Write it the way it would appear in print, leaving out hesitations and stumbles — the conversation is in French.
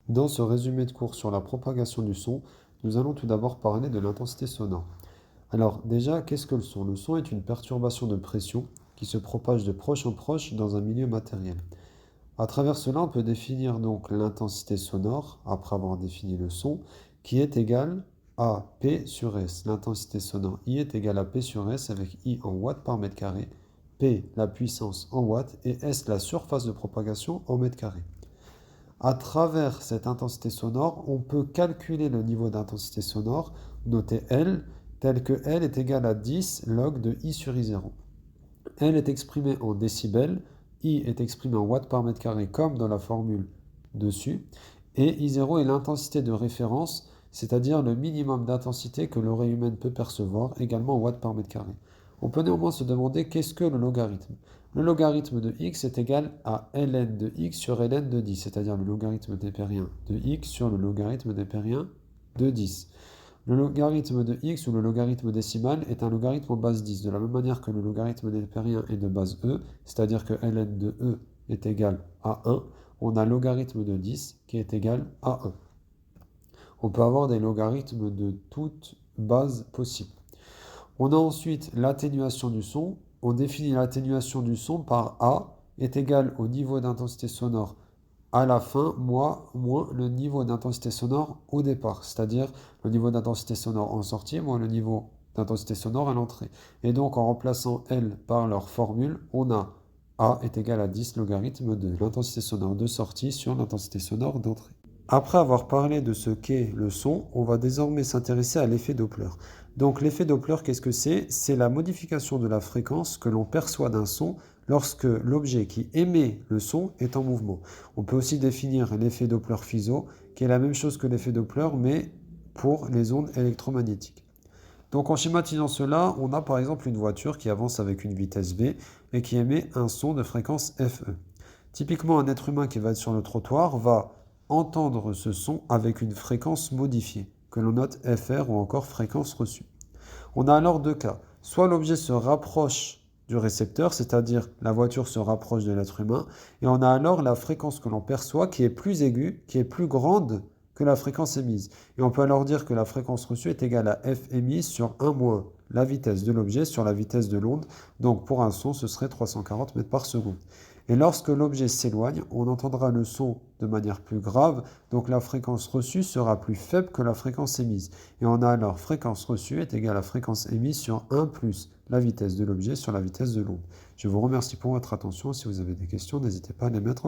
Dans ce résumé de cours sur la propagation du son, nous allons tout d'abord parler de l'intensité sonore. Alors déjà, qu'est-ce que le son? Le son est une perturbation de pression qui se propage de proche en proche dans un milieu matériel. À travers cela, on peut définir donc l'intensité sonore, après avoir défini le son, qui est égale à P sur S. L'intensité sonore I est égale à P sur S avec I en watts par mètre carré, P la puissance en watts et S la surface de propagation en mètre carré. À travers cette intensité sonore, on peut calculer le niveau d'intensité sonore, noté L, tel que L est égal à 10 log de I sur I0. L est exprimé en décibels, I est exprimé en watts par mètre carré comme dans la formule dessus, et I0 est l'intensité de référence, c'est-à-dire le minimum d'intensité que l'oreille humaine peut percevoir, également en watts par mètre carré. On peut néanmoins se demander qu'est-ce que le logarithme. Le logarithme de x est égal à ln de x sur ln de 10, c'est-à-dire le logarithme népérien de x sur le logarithme népérien de 10. Le logarithme de x ou le logarithme décimal est un logarithme en base 10, de la même manière que le logarithme népérien est de base e, c'est-à-dire que ln de e est égal à 1, on a logarithme de 10 qui est égal à 1. On peut avoir des logarithmes de toutes bases possibles. On a ensuite l'atténuation du son. On définit l'atténuation du son par A est égal au niveau d'intensité sonore à la fin, moins le niveau d'intensité sonore au départ, c'est-à-dire le niveau d'intensité sonore en sortie, moins le niveau d'intensité sonore à l'entrée. Et donc en remplaçant L par leur formule, on a A est égal à 10 logarithme de l'intensité sonore de sortie sur l'intensité sonore d'entrée. Après avoir parlé de ce qu'est le son, on va désormais s'intéresser à l'effet Doppler. Donc l'effet Doppler, qu'est-ce que c'est? C'est la modification de la fréquence que l'on perçoit d'un son lorsque l'objet qui émet le son est en mouvement. On peut aussi définir l'effet Doppler-Fizeau, qui est la même chose que l'effet Doppler, mais pour les ondes électromagnétiques. Donc en schématisant cela, on a par exemple une voiture qui avance avec une vitesse v et qui émet un son de fréquence FE. Typiquement, un être humain qui va être sur le trottoir va entendre ce son avec une fréquence modifiée, que l'on note FR ou encore fréquence reçue. On a alors deux cas. Soit l'objet se rapproche du récepteur, c'est-à-dire la voiture se rapproche de l'être humain, et on a alors la fréquence que l'on perçoit qui est plus aiguë, qui est plus grande que la fréquence émise. Et on peut alors dire que la fréquence reçue est égale à F émise sur 1 moins la vitesse de l'objet sur la vitesse de l'onde. Donc pour un son, ce serait 340 mètres par seconde. Et lorsque l'objet s'éloigne, on entendra le son de manière plus grave, donc la fréquence reçue sera plus faible que la fréquence émise. Et on a alors fréquence reçue est égale à fréquence émise sur 1 plus la vitesse de l'objet sur la vitesse de l'onde. Je vous remercie pour votre attention. Si vous avez des questions, n'hésitez pas à les mettre en commentaire.